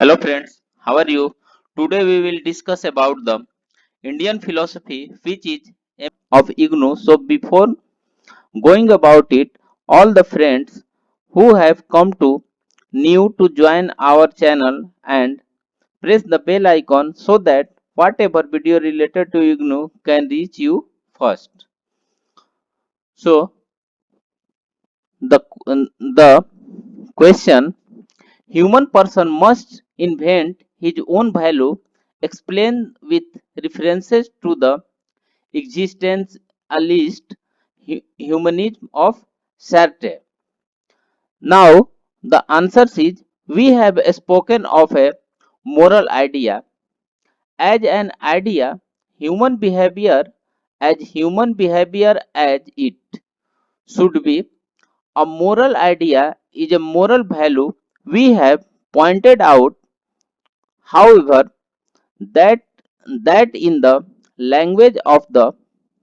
Hello friends, how are you? Today we will discuss about the Indian philosophy which is of IGNOU. So before going about it, all the friends who have come to new to join our channel and press the bell icon so that whatever video related to IGNOU can reach you first. So the question: human person must invent his own value, explain with references to the existentialist humanism of Sartre. Now, the answer is we have spoken of a moral idea as an idea, human behavior as it should be. A moral idea is a moral value. We have pointed out, however, that in the language of the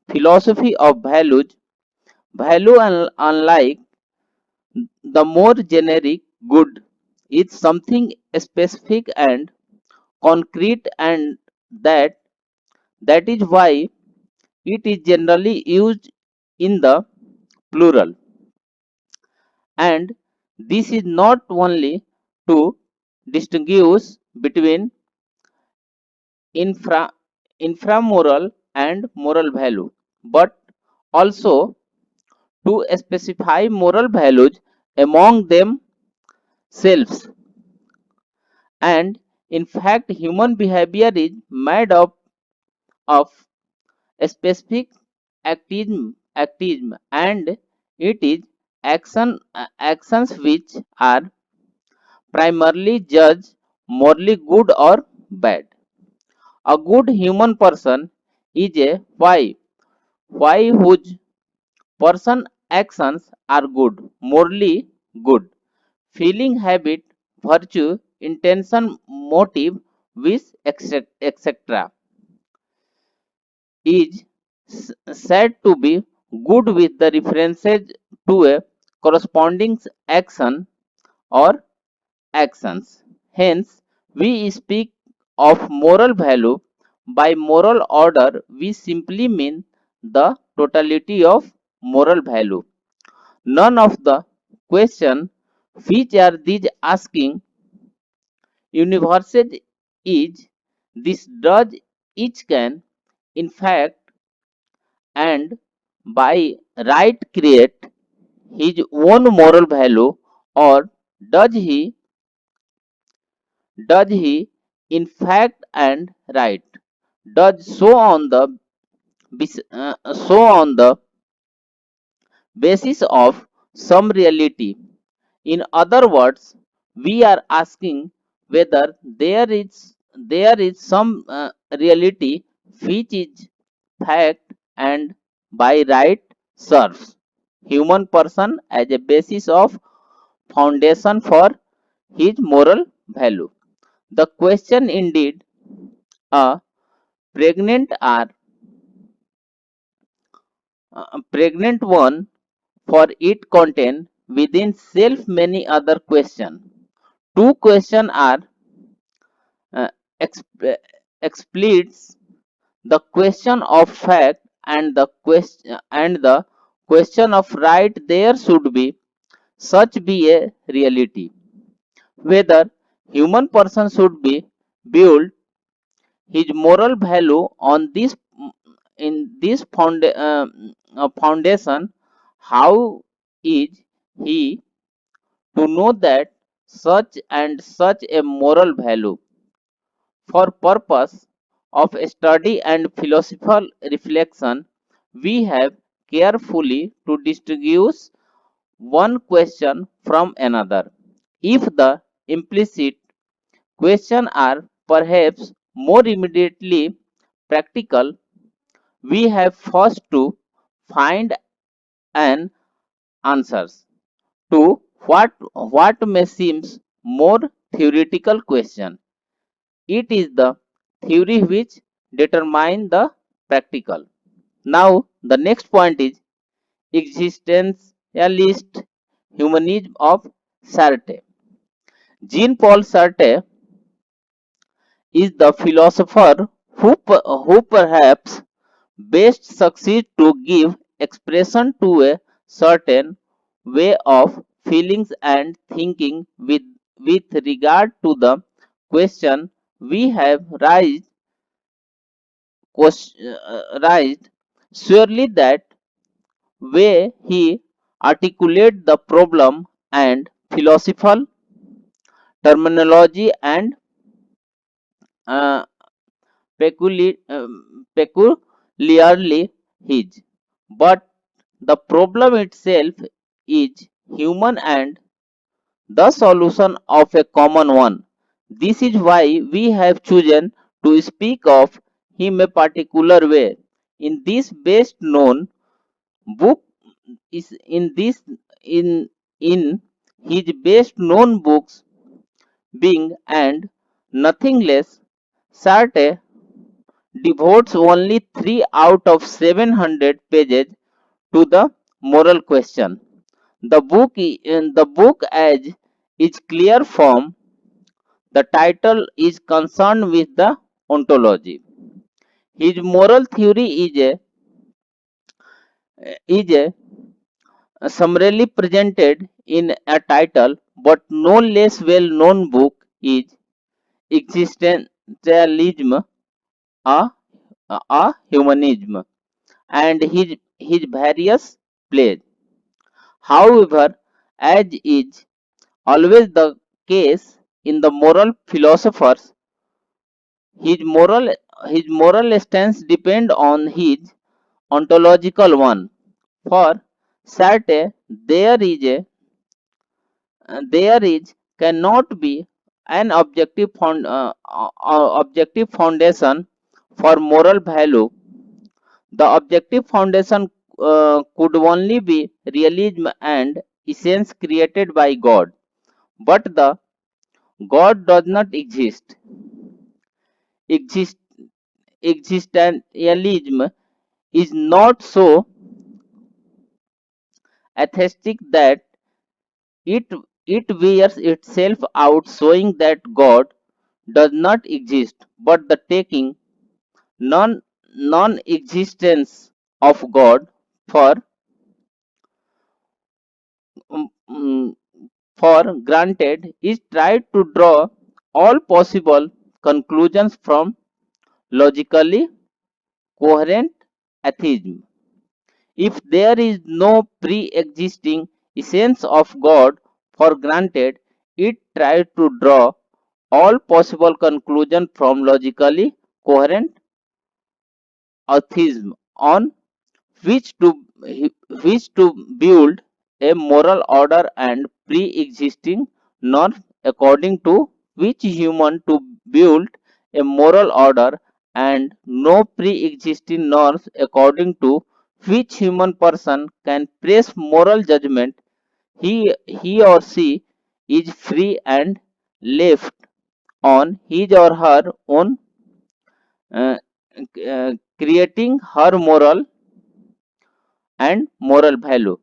philosophy of values, unlike the more generic good is something specific and concrete, and that is why it is generally used in the plural. And this is not only to distinguish between infra inframoral and moral value, but also to specify moral values among themselves. And in fact, human behavior is made up of specific actism, and it is actions which are primarily judged morally good or bad. A good human person is a why whose person actions are good, morally good, feeling, habit, virtue, intention, motive, wish, etc. is said to be good with the references to a corresponding action or actions. Hence, we speak of moral value. By moral order, we simply mean the totality of moral value. None of the question which are these asking universes is this: does each can in fact and by right create his own moral value, or does he in fact and right does so on the basis of some reality? In other words, we are asking whether there is some reality which is fact and by right serves human person as a basis of foundation for his moral value. The question indeed a pregnant or pregnant one, for it contain within self many other questions. Two questions are uh, exp- explits the question of fact and the question of right. There should be such be a reality, whether human person should be build his moral value on this in this foundation. How is he to know that such and such a moral value? For purpose of study and philosophical reflection, we have carefully to distinguish one question from another. If the implicit questions are perhaps more immediately practical, we have first to find an answers to what may seem more theoretical question. It is the theory which determine the practical. Now, the next point is existentialist humanism of Sartre. Jean-Paul Sartre is the philosopher who perhaps best succeeds to give expression to a certain way of feelings and thinking with regard to the question we have raised. Surely that way he articulate the problem and philosophical terminology and uh, peculiarly his. But the problem itself is human and the solution of a common one. This is why we have chosen to speak of him a particular way. In this best known book is in his best known books being and nothing less, Sartre devotes only 3 out of 700 pages to the moral question. The book as is clear from the title is concerned with the ontology. His moral theory is a summarily presented in a title, but no less well known book is Existentialism, a, a Humanism, and his various plays. However, as is always the case in the moral philosophers, his moral his moral stance depend on his ontological one. For Sartre, there is cannot be an objective foundation for moral value. The objective foundation could only be realism and essence created by God. But the God does not exist. Exist Existentialism is not so atheistic that it it wears itself out showing that God does not exist, but the taking non non-existence of God for um, mm, for granted is tried to draw all possible conclusions from logically coherent atheism. If there is no pre-existing essence of God for granted, it tries to draw all possible conclusions from logically coherent atheism on which to which to build a moral order and pre-existing norms according to which human to build a moral order and no pre-existing norms according to which human person can press moral judgment. He or she is free and left on his or her own uh, creating her moral and moral value.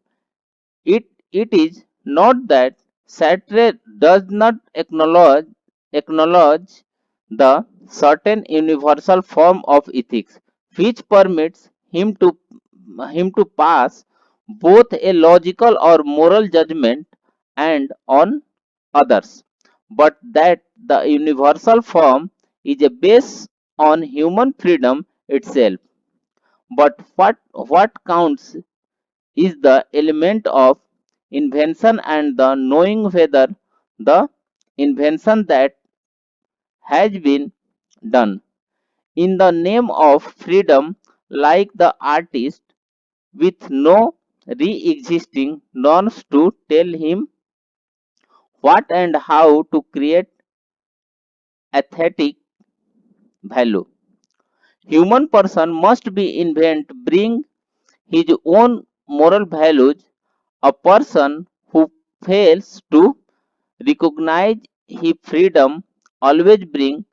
It is not that Sartre does not acknowledge the certain universal form of ethics which permits him to pass both a logical or moral judgment and on others, but that the universal form is a base on human freedom itself. But what counts is the element of invention and the knowing whether the invention that has been done in the name of freedom, like the artist with no re-existing norms to tell him what and how to create aesthetic value. Human person must be invent bring his own moral values. A person who fails to recognize his freedom always bring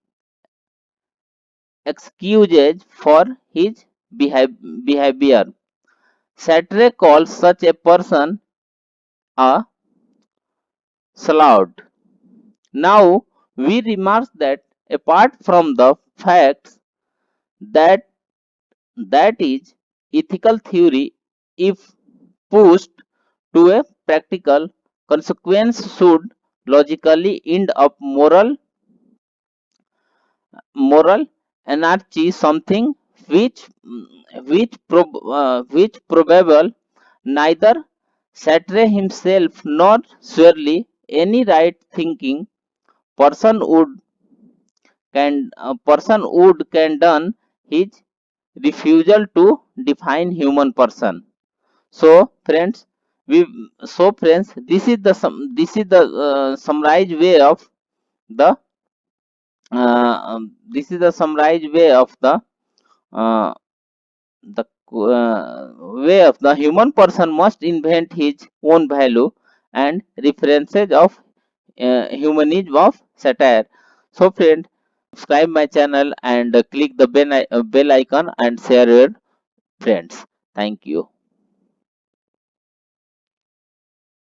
excuses for his behavior. Sartre calls such a person a sloth. Now we remark that apart from the facts that is ethical theory, if pushed to a practical consequence, should logically end up moral anarchy, something which probable neither Sartre himself nor surely any right thinking person can done his refusal to define human person. So friends, we this is the summarized way of the this is the summarized way of uh, the way of the human person must invent his own value and references of humanism of satire. So friend, subscribe my channel and click the bell icon and share your friends. Thank you.